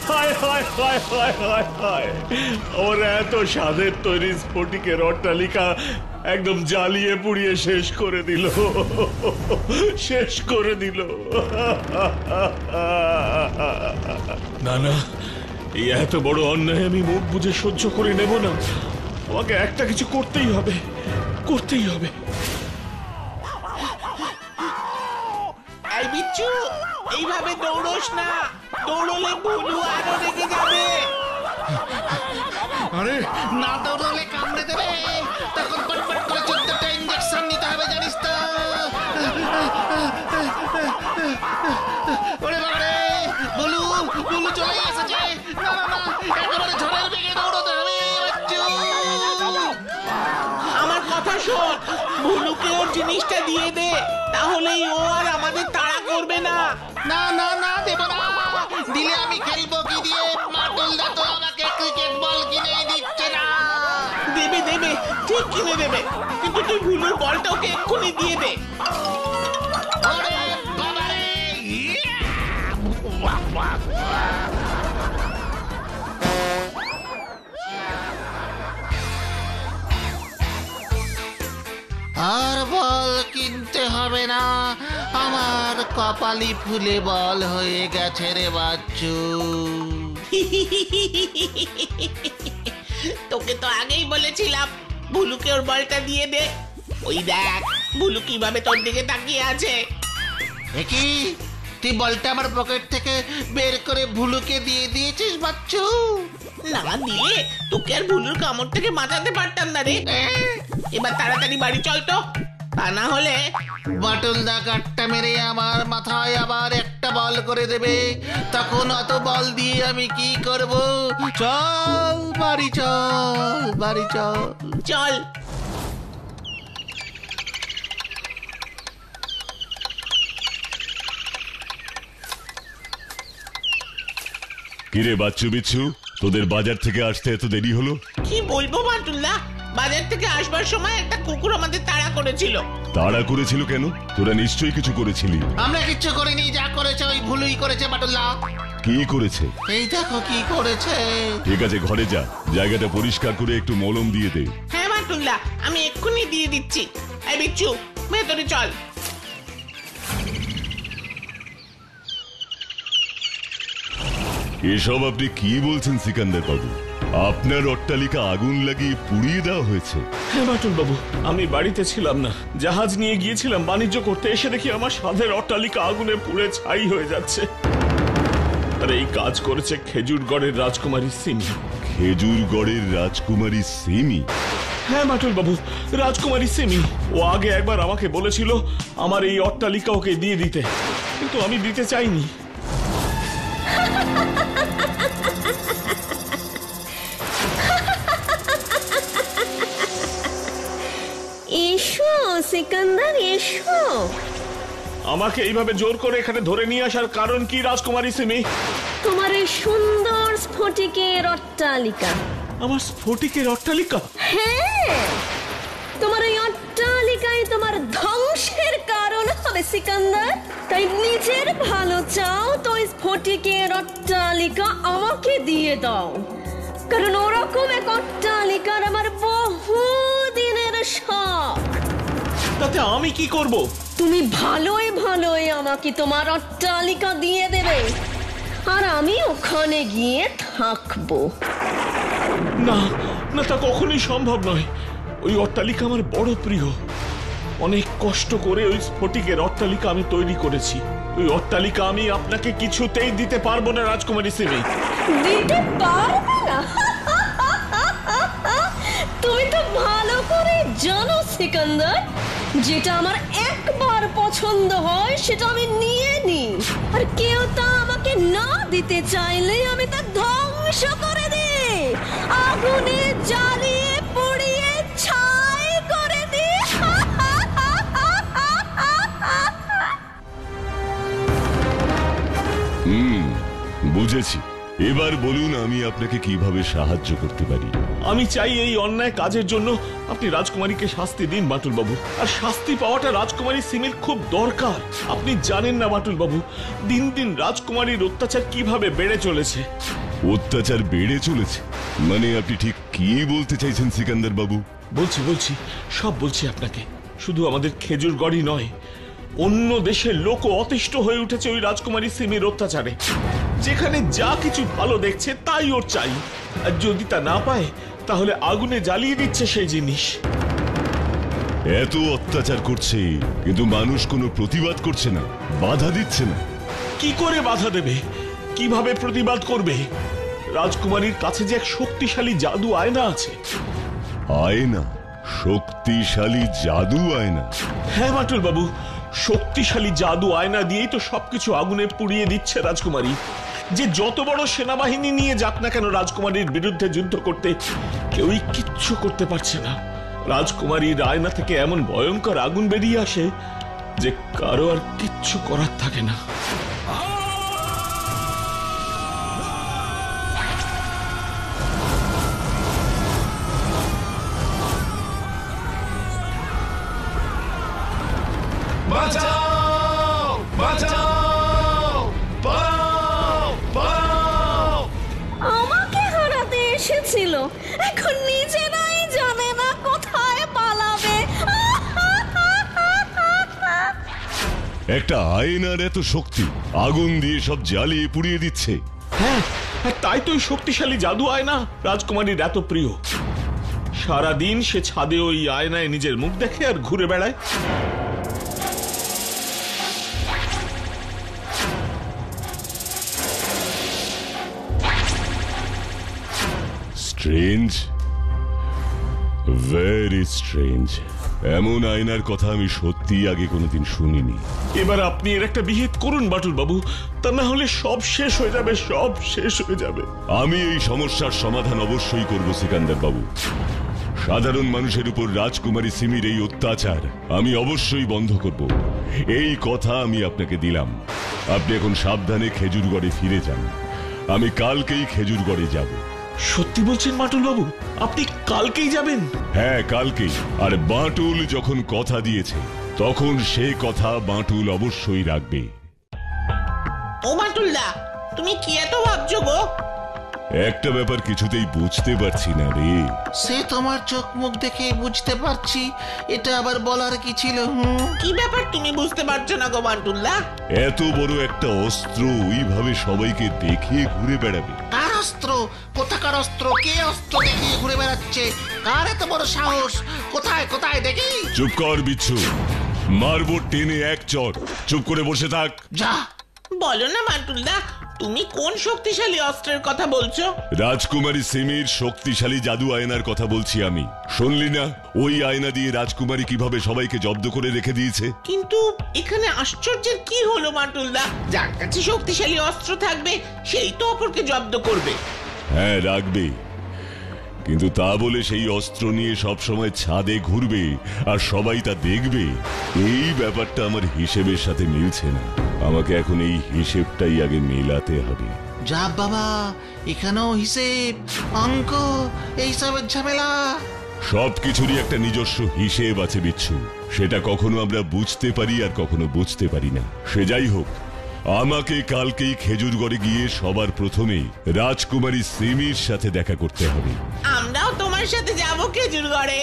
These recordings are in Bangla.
হায় হায় হায় হায় হায় হায়, ওরা এত স্বাদের তৈরি স্ফটিকের অট্টালিকা একদম জ্বালিয়ে পুড়িয়ে শেষ করে দিল, শেষ করে দিল। না না, এই এত বড় অন্যায় আমি মুখ বুজে সহ্য করে নেব না। আমাকে একটা কিছু করতেই হবে, করতেই হবে। এই বিচ্ছু, এইভাবে দৌড়োস না, দৌড়লে ভুলু আরো রেগে যাবে। আরে না দৌড়লে কামড়ে দেবে, তখন পটপট করে 14টা ইঞ্জেকশন নিতে হবে, জানিস তো। ওরে বাবারে, ভুলু ভুলু চলে এসেছে। না না না, একেবারে ঝড়ের বেগে দৌড়তে হবে বিচ্ছু। আমার কথা শোন, ভুলুকে ওর জিনিসটা দিয়ে দে, তাহলেই ও আর আমাদের তাড়া করবে না। না না না, দেব না। দিলে আমি খেলবো কি দিয়ে? মাটুলদা তো আমাকে ক্রিকেট বল কিনে দিচ্ছে না। দেবে দেবে, ঠিক কিনে দেবে, কিন্তু তুই ভুলুর বলটা ওকে এক্ষুনি দিয়ে দে। ওরে বাবারে, আর বল কিনতে হবে না, আমার কপালি ফুলে বল হয়ে গেছে রে বাচ্চু। তোকে তো আগেই বলেছিলাম ভুলুকে ওর বলটা দিয়ে দে। ওই দেখ ভুলু কিভাবে তোর দিকে তাকিয়ে আছে। কি তুই বলটা আমার পকেট থেকে বের করে ভুলুকে দিয়ে দিয়েছিস বাচ্চু? না দিলে তোকে আর ভুলুর কামড় থেকে বাঁচাতে পারতাম না রে। এবার তাড়াতাড়ি বাড়ি চল তো, তা না হলে বাটুলদা গাট্টা মেরে আমার মাথায় আবার একটা বল করে দেবে। তখন অত বল দিয়ে আমি কি করব? চল বাড়ি চল, বাড়ি চল। চল। কিরে বাচ্চু বিচ্ছু, তোদের বাজার থেকে আসতে এত দেরি হলো? কি বলবো বাটুল্লাহ, বাজার থেকে আসবার সময় একটা কুকুর আমাদের তাড়া করেছিল। তাড়া করেছিল কেন? তোরা নিশ্চয়ই কিছু করেছিলি। আমরা কিচ্ছু করিনি, যা করেছে ওই ভুলুই করেছে বাটুল্লাহ। কি করেছে? এই দেখো কি করেছে। ঠিক আছে, ঘরে যা, জায়গাটা পরিষ্কার করে একটু মলম দিয়ে দে। হ্যাঁ বাটুল্লাহ, আমি এক্ষুনি দিয়ে দিচ্ছি। এই বিচ্ছু, ভেতরে চল। এসব আপনি কি বলছেন সিকান্দার বাবু? আপনার অট্টালিকা আগুন লাগিয়ে পুড়িয়ে দেওয়া হয়েছে? হ্যাঁ বাটুল বাবু, আমি বাড়িতে ছিলাম না, জাহাজ নিয়ে গিয়েছিলাম বাণিজ্য করতে, এসে দেখি আমার সাধের অট্টালিকা আগুনে পুড়ে ছাই হয়ে যাচ্ছে। আর এই কাজ করেছে খেজুরগড়ের রাজকুমারী সিমি। খেজুরগড়ের রাজকুমারী সিমি? হ্যাঁ বাটুল বাবু, রাজকুমারী সিমি। ও আগে একবার আমাকে বলেছিল আমার এই অট্টালিকা ওকে দিয়ে দিতে, কিন্তু আমি দিতে চাইনি। এসো সিকান্দার, এসো। আমাকে এইভাবে জোর করে এখানে ধরে নিয়ে আসার কারণ কি রাজকুমারী সিমি? তোমার এই সুন্দর স্ফটিকের অট্টালিকা। আমার স্ফটিকের অট্টালিকা? হ্যাঁ, তোমার এই অট্টালিকায় তোমার ধ্বংসের কারণ হবে সিকান্দার। তাই নিজের ভালো চাও তো এই স্ফটিকের অট্টালিকা আমাকে দিয়ে দাও, কারণ ওরকম এক অট্টালিকার আমার বহু দিনের শখ। তাতে আমি কি করব? তুমি ভালোই ভালোই আমাকে তোমার অট্টালিকা দিয়ে দেবে, আর আমি ওখানে গিয়ে থাকবো। না না, তা কখনোই সম্ভব নয়। ওই অট্টালিকা আমার বড় প্রিয়। অনেক কষ্ট করে ওই স্ফটিকের অট্টালিকা আমি তৈরি করেছি। ওই অট্টালিকা আমি আপনাকে কিছুতেই দিতে পারবো না রাজকুমারী সিমি। দিতে পারবে না? তুমি তো ভালো করে জানো সিকান্দার, যেটা আমার একবার পছন্দ হয় সেটা আমি নিয়ে নিই, আর কেউ তা আমাকে না দিতে চাইলে আমি তা ধ্বংস করে দিই, আগুনে জ্বালিয়ে পুড়িয়ে ছাই করে দিই। বুঝেছি, এবার বলুন আমি আপনাকে কিভাবে সাহায্য করতে পারি। আমি চাই এই অন্যায় কাজের জন্য আপনি রাজকুমারীকে শাস্তি দিন বাটুল বাবু। আর শাস্তি পাওয়াটা রাজকুমারী সিমির খুব দরকার। আপনি জানেন না বাটুল বাবু, দিন দিন রাজকুমারীর অত্যাচার কিভাবে বেড়ে চলেছে। অত্যাচার বেড়ে চলেছে মানে আপনি ঠিক কি বলতে চাইছেন সিকান্দার বাবু? বলছি সব বলছি আপনাকে। শুধু আমাদের খেজুরগড়ই নয়, অন্য দেশের লোকও অতিষ্ঠ হয়ে উঠেছে ওই রাজকুমারী সিমির অত্যাচারে। যেখানে যা কিছু ভালো দেখছে তাই ওর চাই, আর যদি তা না পায় তাহলে আগুনে জ্বালিয়ে দিচ্ছে সেই জিনিস। এত অত্যাচার করছে কিন্তু মানুষ কোনো প্রতিবাদ করছে না, বাধা দিচ্ছে না। কি করে বাধা দেবে? কিভাবে প্রতিবাদ করবে? রাজকুমারীর কাছে যে এক শক্তিশালী জাদু আয়না আছে। আয়না? শক্তিশালী জাদু আয়না? হ্যাঁ বাটুল বাবু, শক্তিশালী জাদু আয়না দিয়েই তো সবকিছু আগুনে পুড়িয়ে দিচ্ছে রাজকুমারী। যে যত বড় সেনাবাহিনী নিয়ে যাক না কেন রাজকুমারীর বিরুদ্ধে যুদ্ধ করতে, কেউই কিচ্ছু করতে পারছে না। রাজকুমারীর আয়না থেকে এমন ভয়ঙ্কর আগুন বেরিয়ে আসে যে কারো আর কিচ্ছু করার থাকে না। আমাকে হারাতে এসেছিল, এখন নিজেরাই জানে না কোথায় পালাবে। একটা আয়নার এত শক্তি, আগুন দিয়ে সব জ্বালিয়ে পুড়িয়ে দিচ্ছে। হ্যাঁ, তাই তো ওই শক্তিশালী জাদু আয়না রাজকুমারীর এত প্রিয়। সারাদিন সে ছাদে ওই আয়নায় নিজের মুখ দেখে আর ঘুরে বেড়ায়। Strange, very strange. এমন আয়নার কথা আমি সত্যি আগে কোনোদিন শুনিনি। এবার আপনি এর একটা বিহিত করুন বাটুল বাবু, তা না হলে সব শেষ হয়ে যাবে, সব শেষ হয়ে যাবে। আমি এই সমস্যার সমাধান অবশ্যই করব সিকান্দার বাবু। সাধারণ মানুষের উপর রাজকুমারী সিমির এই অত্যাচার আমি অবশ্যই বন্ধ করব, এই কথা আমি আপনাকে দিলাম। আপনি এখন সাবধানে খেজুরগড়ে ফিরে যান। আমি কালকেই খেজুরগড়ে যাব। সত্যি বলছেন বাটুল বাবু? আপনি কালকেই যাবেন? হ্যাঁ, কালকেই। আর বাঁটুল যখন কথা দিয়েছে তখন সে কথা বাঁটুল অবশ্যই রাখবে। ও বাটুলদা, তুমি কি এত ভাবছো গো? একটা ব্যাপার কিছুতেই বুঝতে পারছি না রে। সে তোমার চোখ মুখ দেখে বুঝতে পারছি, এটা আবার বলার কি ছিল? কি ব্যাপার তুমি বুঝতে পারছো না গো বাটুলদা? এত বড় একটা অস্ত্র ওইভাবে সবাইকে দেখিয়ে ঘুরে বেড়াবে। কার অস্ত্র? কোথাকার অস্ত্র? কে অস্ত্র দেখিয়ে ঘুরে বেড়াচ্ছে? কার এত বড় সাহস? কোথায় কোথায় দেখি? চুপ কর বিচ্ছু, মারবো টেনে এক চট। চুপ করে বসে থাক। যা বলো না বাটুলদা, তুমি কোন শক্তিশালী অস্ত্রের কথা বলছো? রাজকুমারী সিমির শক্তিশালী জাদু আয়নার কথা বলছি আমি। শুনলি না ওই আয়না দিয়ে রাজকুমারী কিভাবে সবাইকে জব্দ করে রেখে দিয়েছে? কিন্তু এখানে আশ্চর্যের কি হলো বাটুলদা? যার কাছে শক্তিশালী অস্ত্র থাকবে সেই তো অপরকে জব্দ করবে। হ্যাঁ, রাখবে, কিন্তু তা বলে সেই অস্ত্র নিয়ে সব সময় ছাদে ঘুরবে আর সবাই তা দেখবে, এই ব্যাপারটা আমার হিসেবের সাথে মিলছে না। আমাকে এখন এই হিসেবটাই আগে মেলাতে হবে। যা বাবা, এখানেও হিসেব, অঙ্ক, এইসবের ঝামেলা। সবকিছুরই একটা নিজস্ব হিসেব আছে বিচ্ছু, সেটা কখনো আমরা বুঝতে পারি আর কখনো বুঝতে পারি না। সে যাই হোক, আমাকে কালকেই খেজুরগড়ে গিয়ে সবার প্রথমে রাজকুমারী সিমির সাথে দেখা করতে হবে। আমরাও তোমার সাথে যাবো খেজুরগড়ে।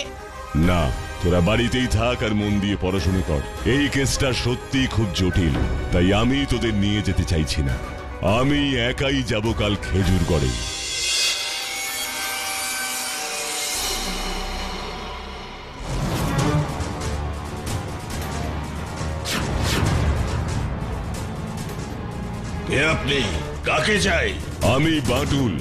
না, তোরা বাড়িতেই থাক আর মন দিয়ে পড়াশোনা কর। এই কেসটা সত্যি খুব জটিল, তাই আমি তোদের নিয়ে যেতে চাইছি না। আমি একাই যাব কাল খেজুরগড়ে। কে আপনি? কাকে চাই? আমি বাঁটুল,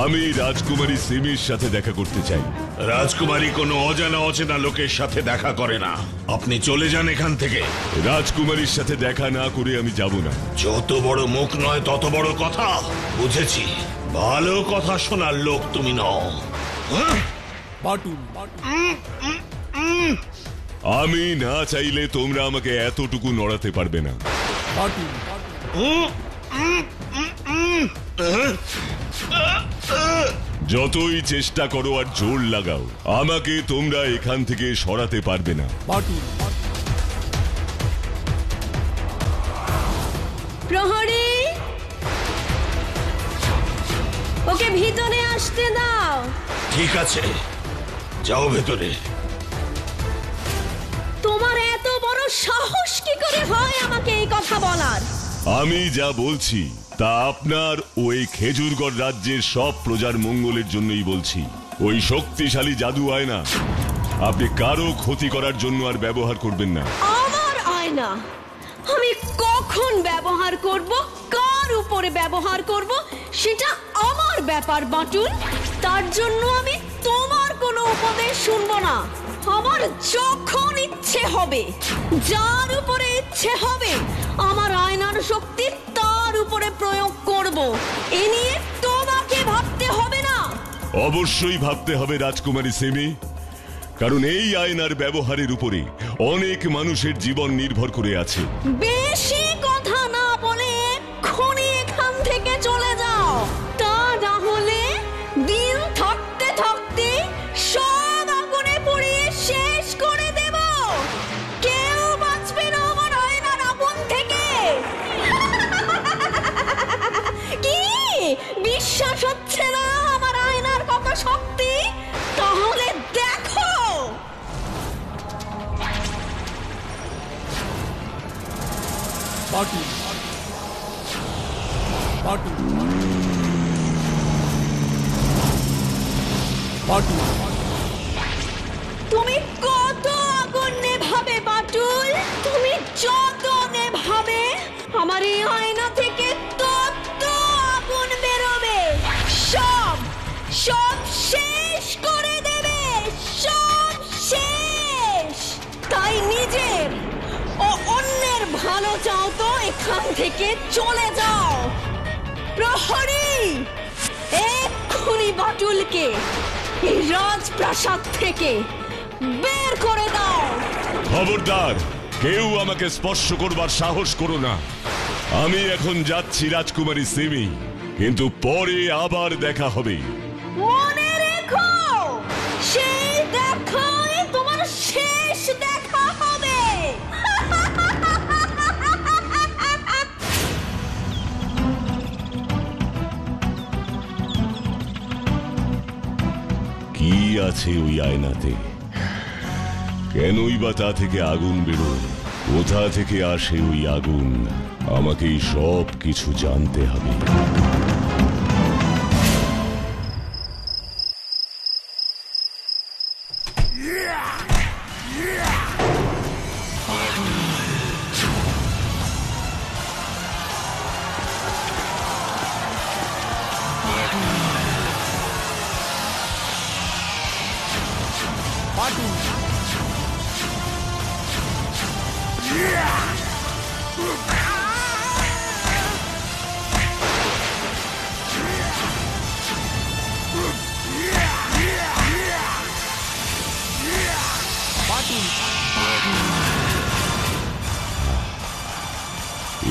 আমি রাজকুমারী সিমির সাথে দেখা করতে চাই। রাজকুমারী কোনো অজানা অচেনা লোকের সাথে দেখা করে না। আপনি চলে যান এখান থেকে। রাজকুমারীর সাথে দেখা না করে আমি যাব না। যত বড় মুখ নয় তত বড় কথা। বুঝেছি, ভালো কথা শোনার লোক তুমি নও। আমি না চাইলে তোমরা আমাকে এতটুকু নড়াতে পারবে না। যতই চেষ্টা করো আর জোর লাগাও, আমাকে তোমরা এখান থেকে সরাতে পারবে না। প্রহরী, ওকে ভিতরে আসতে দাও। ঠিক আছে, যাও ভেতরে। তোমার এত বড় সাহস কি করে হয় আমাকে এই কথা বলার? আমি যা বলছি তা আপনার ওই খেজুরগড় রাজ্যের সব প্রজার মঙ্গলের জন্যই বলছি। ওই শক্তিশালী জাদু আয়না আপনি কারো ক্ষতি করার জন্য আর ব্যবহার করবেন না। আমার আয়না আমি কখন ব্যবহার করব, কার উপরে ব্যবহার করব, সেটা আমার ব্যাপার বাটুল। তার জন্য আমি তোমার কোনো উপদেশ শুনবো না। আমার যখন ইচ্ছে হবে, যার উপরে ইচ্ছে হবে, আমার আয়নার শক্তি তার উপরে প্রয়োগ করব। এ নিয়ে তোমাকে ভাবতে হবে না। অবশ্যই ভাবতে হবে রাজকুমারী সিমি, কারণ এই আয়নার ব্যবহারের উপরে অনেক মানুষের জীবন নির্ভর করে আছে। বেশি কথা না বলে এক্ষুনি এখান থেকে চলে যাও, তা না হলে দিন থাকতে থাকতে সব আগুনে পুড়িয়ে শেষ করে দেব। কেউ বাঁচবে না আমার আয়নার আগুন থেকে। কি বিশ্বাস হচ্ছে না আমার আয়নার কত শক্তি? তাহলে দেখো। তুমি কত আগুন নেভাবে বাটুল? তুমি যত নেভাবে আমার এই আয়না থেকে তত আগুন বেরোবে। সব সব শেষ করে দেবে, সব শেষ। তাই নিজের ও অন্যের ভালো চাও তো এখান থেকে চলে যাও। প্রহরী, এক্ষুনি বাটুলকে এই রাজপ্রাসাদ থেকে বের করে দাও। খবরদার, কেউ আমাকে স্পর্শ করবার সাহস করো না। আমি এখন যাচ্ছি রাজকুমারী সিমি, কিন্তু পরে আবার দেখা হবে। মনে রেখো, সেই দেখাই তোমার শেষ দেখা হবে। কি আছে ওই আয়নাতে? কেনই বা তা থেকে আগুন বেরোয়? কোথা থেকে আসে ওই আগুন? আমাকেই সব কিছু জানতে হবে।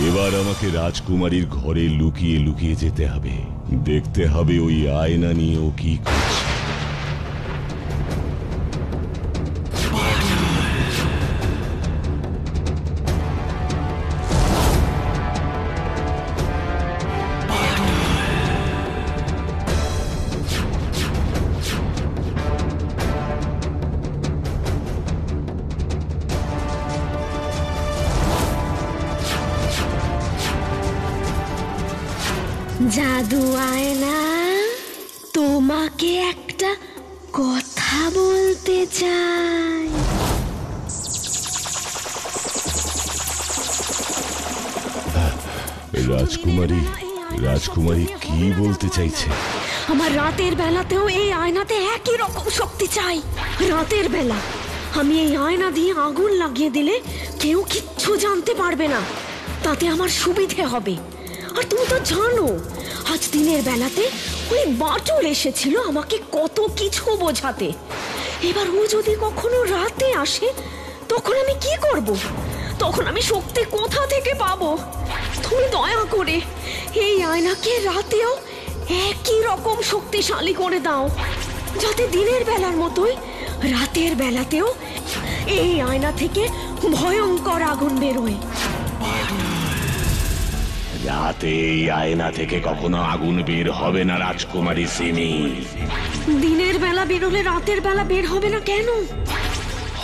এবার আমাকে রাজকুমারীর ঘরে লুকিয়ে লুকিয়ে যেতে হবে। দেখতে হবে ওই আয়না নিয়ে ও কি করছে। জাদু আয়না, তোমাকে একটা কথা বলতে চাই। রাজকুমারী, রাজকুমারী কি বলতে চাইছে? আমার রাতের বেলাতেও এই আয়নাতে একই রকম শক্তি চাই। রাতের বেলা আমি এই আয়না দিয়ে আগুন লাগিয়ে দিলে কেউ কিচ্ছু জানতে পারবে না, তাতে আমার সুবিধে হবে। আর তুমি তো জানো আজ দিনের বেলাতে ওই বাটুল এসেছিল আমাকে কত কিছু বোঝাতে। এবার ও যদি কখনো রাতে আসে তখন আমি কি করব? তখন আমি শক্তি কোথা থেকে পাবো? তুমি দয়া করে এই আয়নাকে রাতেও একই রকম শক্তিশালী করে দাও, যাতে দিনের বেলার মতোই রাতের বেলাতেও এই আয়না থেকে ভয়ঙ্কর আগুন বেরোয়। রাতে এই আয়না থেকে কখনো আগুন বের হবে না রাজকুমারী সিমি। দিনের বেলা বেরোলে রাতের বেলা বের হবে না কেন?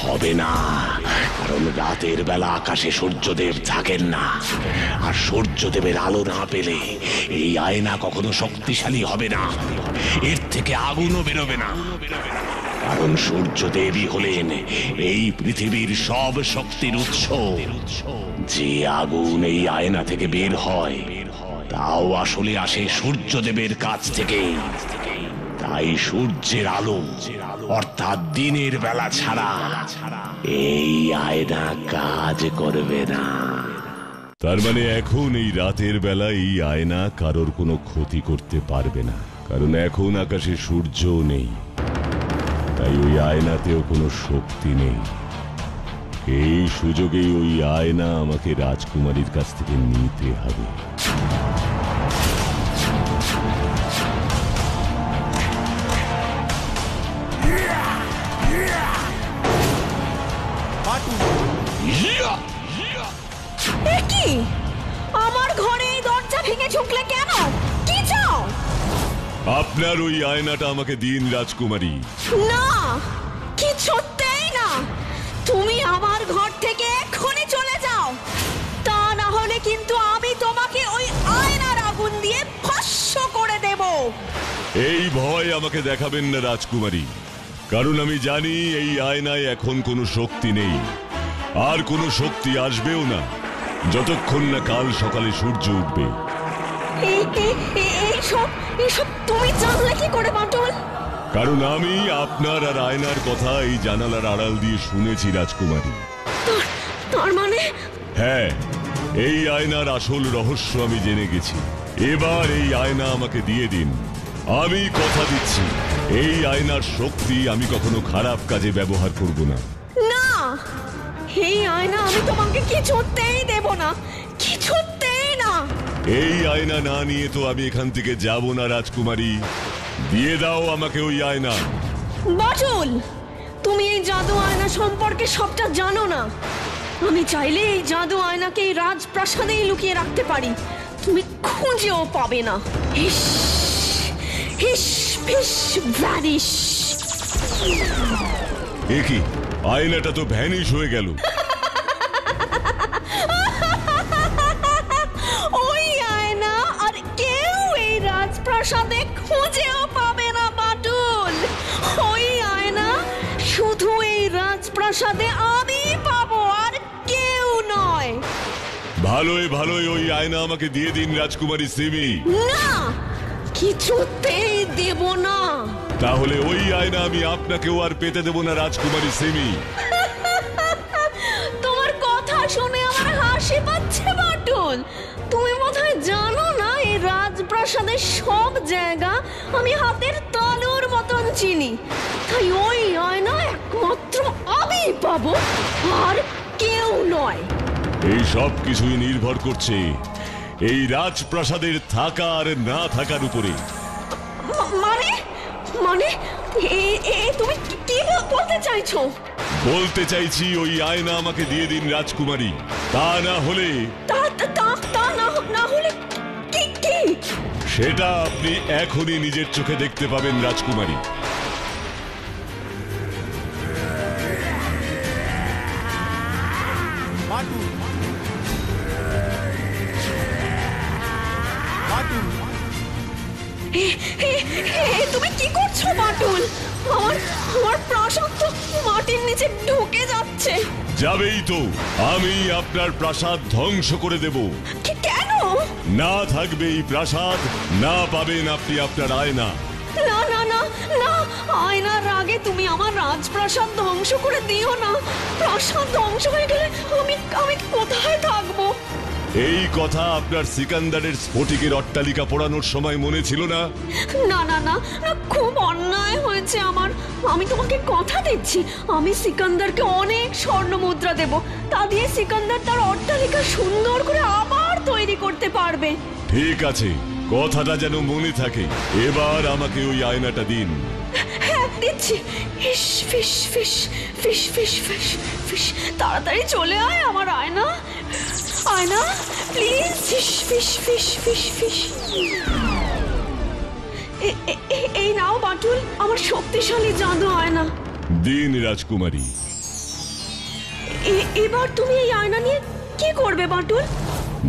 হবে না, কারণ রাতের বেলা আকাশে সূর্যদেব থাকেন না, আর সূর্যদেবের আলো না পেলে এই আয়না কখনো শক্তিশালী হবে না, এর থেকে আগুনও বেরোবে না। কারণ সূর্যদেবই হলেন এই পৃথিবীর সব শক্তির উৎস। যে আগুন এই আয়না থেকে বের হয় তাও আসলে আসে সূর্যদেবের কাছ থেকে। তাই সূর্যের আলো অর্থাৎ দিনের বেলা ছাড়া এই আয়না কাজ করবে না। তার মানে এখন এই রাতের বেলা এই আয়না কারোর কোনো ক্ষতি করতে পারবে না, কারণ এখন আকাশে সূর্যও নেই, তাই ওই আয়নাতেও কোনো শক্তি নেই। এই সুযোগেই ওই আয়না আমাকে রাজকুমারীর কাছ থেকে নিতে হবে। কি আমার ঘরে এই দরজা ভেঙে ঢুকলে কেন? কি চাও? আপনার ওই আয়নাটা আমাকে দিন রাজকুমারী। না, কিছুতেই না। তুমি আমার ঘর থেকে এক্ষুনি চলে যাও, তা না হলে কিন্তু আমি তোমাকে ওই আয়নার আগুন দিয়ে ভস্ম করে দেব। এই ভয় আমাকে দেখাবেন না রাজকুমারী, কারণ আমি জানি এই আয়নায় এখন কোনো শক্তি নেই, আর কোনো শক্তি আসবেও না যতক্ষণ না কাল সকালে সূর্য উঠবে। এইসব তুমি জানলে কি করে বাটুল? কারণ আমি আপনার আর আয়নার কথা এই জানালার আড়াল দিয়ে শুনেছি রাজকুমারী। তার মানে? হ্যাঁ, এই আয়নার আসল রহস্য আমি জেনে গেছি। এবার এই আয়না আমাকে দিয়ে দিন, আমি কথা দিচ্ছি এই আয়নার শক্তি আমি কখনো খারাপ কাজে ব্যবহার করব না। না, এই আয়না আমি তোমাকে কিছুতেই দেব না, কিছুতেই না। এই আয়না না নিয়ে তো আমি এখান থেকে যাব না রাজকুমারী। দিয়ে দাও আমাকে ওই আয়না। বাটুল, তুমি এই জাদু আয়না সম্পর্কে সবটা জানো না। আমি চাইলে এই জাদু আয়নাকে এই রাজপ্রাসাদেই লুকিয়ে রাখতে পারি, তুমি খুঁজেও পাবে না। হিস হিস ফিস ভ্যানিশ। এ কি, আয়নাটা তো ভ্যানিশ হয়ে গেল। ওই আয়না আর কেউ এই রাজপ্রাসাদে খুঁজেও পাবে না বাটুল। ওই আয়না শুধু এই রাজপ্রাসাদে আমি পাবো, আর কেউ নয়। ভালোই ভালোই ওই আয়না আমাকে দিয়ে দিন রাজকুমারী সিমি। না, কিছুতেই দেব না। তাহলে ওই আয়না আমি আপনাকেও আর পেতে দেব না রাজকুমারী সিমি। তোমার কথা শুনে আমার হাসি পাচ্ছে বাটুল। তুমি বোধহয় জানো না এই রাজপ্রাসাদের সব জায়গা আমি হাতের তালুর মতন চিনি। তাই ওই আয়না একমাত্র আমি পাবো, আর কেউ নয়। এই সব কিছুই নির্ভর করছে এই রাজপ্রাসাদের থাকা আর না থাকার উপরে। মানে মানে তুমি কি বলতে চাইছো? বলতে চাইছি ওই আয়না আমাকে দিয়ে দিন রাজকুমারী, তা না হলে না হলে কি? সেটা আপনি এখনই নিজের চোখে দেখতে পাবেন রাজকুমারী। তুমি কি করছো বাটুল? আমার প্রাসাদ তো মাটির নিচে ঢুকে যাচ্ছে। যাবেই তো, আমি আপনার প্রাসাদ ধ্বংস করে দেব। কেন? না থাকবে এই প্রাসাদ, না পাবেন আপনি আপনার আয়না। না না না না, আয়নার আগে তুমি আমার রাজপ্রাসাদ ধ্বংস করে দিও না। প্রাসাদ ধ্বংস হয়ে গেলে আমি কোথায় থাকবো? এই কথা আপনার সিকান্দারের স্ফটিকের অট্টালিকা পোড়ানোর সময় মনে ছিল না? না না না না, খুব অন্যায় হয়েছে আমার। আমি তোমাকে কথা দিচ্ছি, আমি সিকান্দারকে অনেক স্বর্ণ মুদ্রা দেব। তা দিয়ে সিকান্দার তার অট্টালিকা সুন্দর করে আবার তৈরি করতে পারবে। ঠিক আছে, কথাটা যেন মনে থাকে। এবার আমাকে ওই আয়নাটা দিন। হ্যাঁ দিচ্ছি। ফিস ফিস ফিস ফিস ফিস ফিস ফিস, তাড়াতাড়ি চলে আয় আমার আয়না, আয়না প্লিজ। ফিস ফিস ফিস ফিস ফিস। এই নাও বাটুল, আমার শক্তিশালী জাদু আয়না। দিন রাজকুমারী। এবার তুমি এই আয়না নিয়ে কি করবে বাটুল?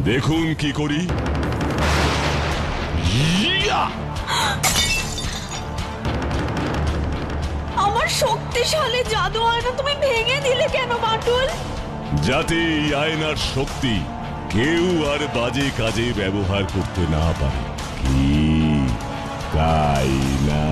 দেখুন কি করি। আমার শক্তিশালী জাদু আয়না তুমি ভেঙে দিলে কেন বাটুল? যাতে এই আয়নার শক্তি কেউ আর বাজে কাজে ব্যবহার করতে না পারে। কি তাই না?